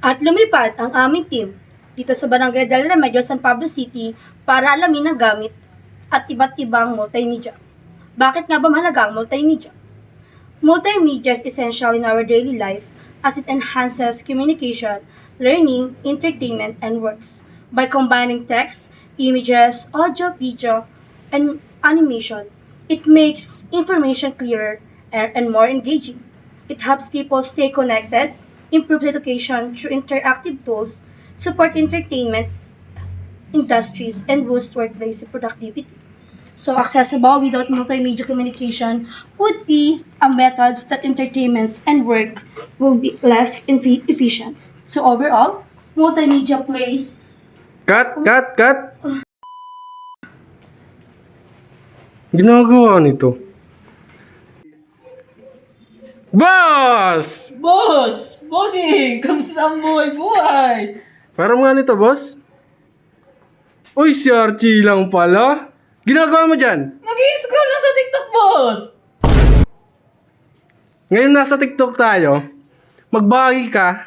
At lumipad ang aming team dito sa Barangay del Remedio, San Pablo City para alamin ang gamit at iba't ibang multimedia. Bakit nga ba mahalaga ang multimedia? Multimedia is essential in our daily life as it enhances communication, learning, entertainment, and works. By combining text, images, audio, video, and animation, it makes information clearer and more engaging. It helps people stay connected, improve education through interactive tools, support entertainment industries, and boost workplace productivity. So accessible without multimedia communication would be a methods that entertainments and work will be less efficient. So overall, multimedia plays. Cut! Ginagawa nito. Boss! Boss! Bossing! Kamusta ang buhay-buhay? Parang nga nito, boss. Uy, si Archie lang pala. Ginagawa mo dyan? Nag-i-scroll lang sa TikTok, boss! Ngayon nasa TikTok tayo, magbahagi ka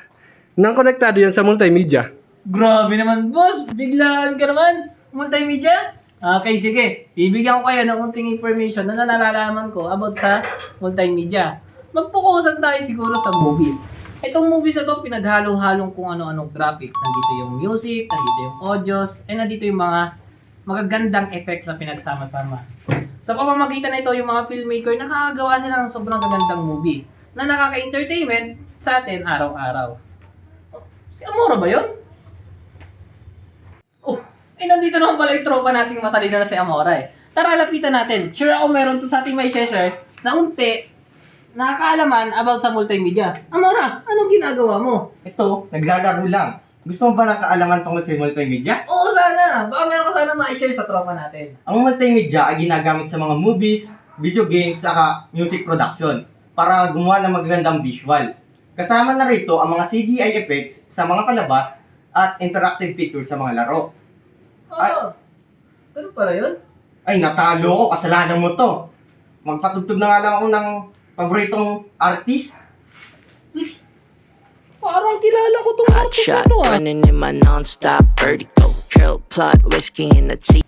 ng konektado yan sa multimedia. Grabe naman, boss! Biglaan ka naman! Multimedia? Okay, sige. Bibigyan ko kayo ng unting information na nalalaman ko about sa multimedia. Magpukusan tayo siguro sa movies. Itong movies na to, pinaghalong-halong kung ano-anong graphics. Nandito yung music, nandito yung audios, and nandito yung mga magagandang effects na pinagsama-sama. Sa pamamagitan na ito, yung mga filmmaker nakakagawa sila ng sobrang gagandang movie na nakaka-entertainment sa atin araw-araw. Oh, si Amora ba yun? Oh, nandito naman pala yung tropa nating matalino na si Amora eh. Tara, lapitan natin. Sure ako meron to sa ating may share na unti nakakaalaman about sa multimedia. Amora, anong ginagawa mo? Ito, naglalaro lang. Gusto mo ba ng kaalaman tungkol sa multimedia? Oo, sana. Baka meron ka sana ma-share sa tropa natin. Ang multimedia ay ginagamit sa mga movies, video games, saka music production para gumawa ng magagandang visual. Kasama na rito ang mga CGI effects sa mga palabas at interactive features sa mga laro. Oo. Ganun pala yun? Ay, natalo ko. Kasalanan mo to. Magpatugtog na nga lang ako ng paboritong artist. Parang kilala ko tong Hot artist shot, na to ah. running in my non-stop vertigo. Trail plot, whiskey in the tea.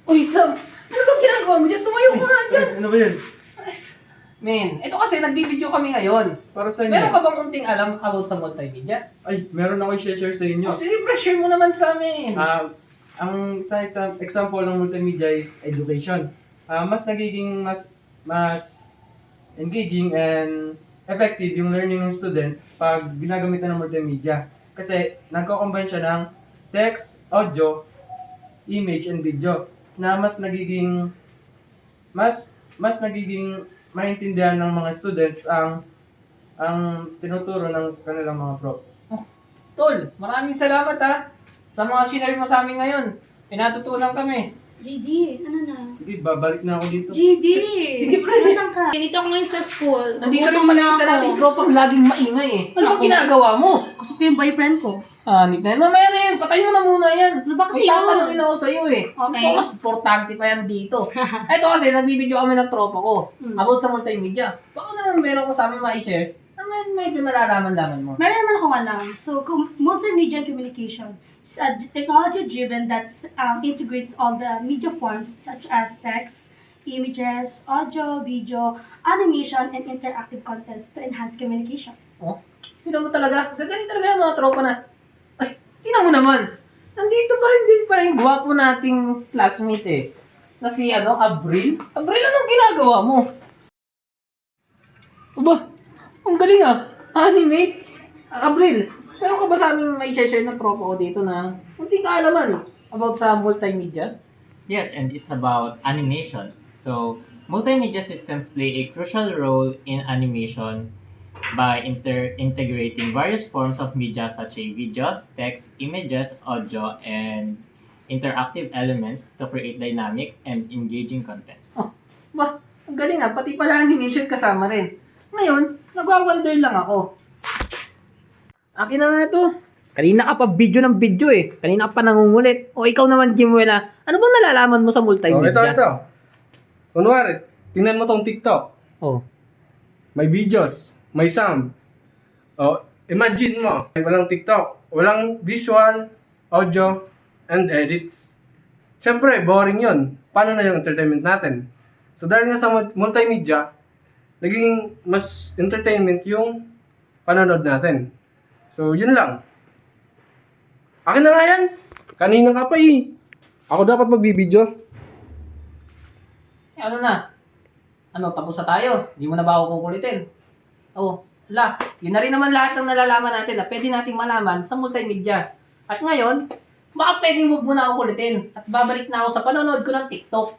Uy, Sam! Ano ba ginagawa mo dyan? Tumayo ka nga dyan! Ano ba yun? Men, ito kasi nagbibideo kami ngayon. Para sa Meron inyo? ka bang unting alam about sa multimedia? Ay, meron ako i-share sa inyo. Oh, sige, pressure mo naman sa amin. Ang isang example ng multimedia is education. Mas nagiging mas engaging and effective yung learning ng students pag ginagamitan ng multimedia. Kasi nagko-combine siya ng text, audio, image, and video na mas nagiging maintindihan ng mga students ang tinuturo ng kanilang mga prof. Tol, maraming salamat ha sa mga shinare mo sa amin ngayon. Pinatutunan kami. JD, ano na? Sige, babalik na ako dito. JD! Sige, saan ka? Ganito ako ngayon sa school. Nandito rin pala yung sa nating tropang laging maingay eh. Ano bang ginagawa mo? Gusto ko yung boyfriend ko. Nip na yan. Mamaya na yan. Patay mo na muna yan. Ano ba kasi May yun? tatanungin ako sa'yo eh. Okay. Ito mas importante pa yan dito. Ito kasi, nagbibideo kami ng tropa ko about sa multimedia. Baka naman meron ko sa amin ma-share na medyo nalalaman-laman mo. Meron naman akong alam. So, multimedia communication is a technology-driven that integrates all the media forms such as text, images, audio, video, animation, and interactive contents to enhance communication. Oh, tingnan mo talaga. Gagaling talaga yung mga tropa na. Ay, tingnan mo naman. Nandito pa rin din pala yung gwapo nating classmate eh. Na si Abril. Abril, anong ginagawa mo? Aba, ang galing ah. Animate. Abril, meron ka ba sa aming may share na tropa ko dito na hindi kaalaman about sa multimedia? Yes, and it's about animation. So, multimedia systems play a crucial role in animation by integrating various forms of media such as videos, text, images, audio, and interactive elements to create dynamic and engaging content. Oh, ba, ang galing ah. Pati pala animation kasama rin. Ngayon, nagwa-wonder lang ako. Akin na nga to. Kanina ka pa video ng video eh. Kanina ka pa nangungulit. O ikaw naman, Jimuela. Ano bang nalalaman mo sa Oh, multimedia? ito. Kunwari, tingnan mo tong TikTok. Oh. may videos, may sound. O, imagine mo, walang TikTok, walang visual, audio, and edits. Siyempre, boring yun. Paano na yung entertainment natin? So dahil nga sa multimedia, naging mas entertainment yung panonood natin. So yun lang. Akin na nga yan. Kanina ka pa eh. Ako dapat magbibideo. Ano na? Ano, tapos na tayo? Di mo na ba ako kukulitin? Oh, yun na rin naman lahat ng nalalaman natin na pwede nating malaman sa multimedia. At ngayon, baka pwedeng huwag mo na ako kulitin at babalik na ako sa panonood ko ng TikTok.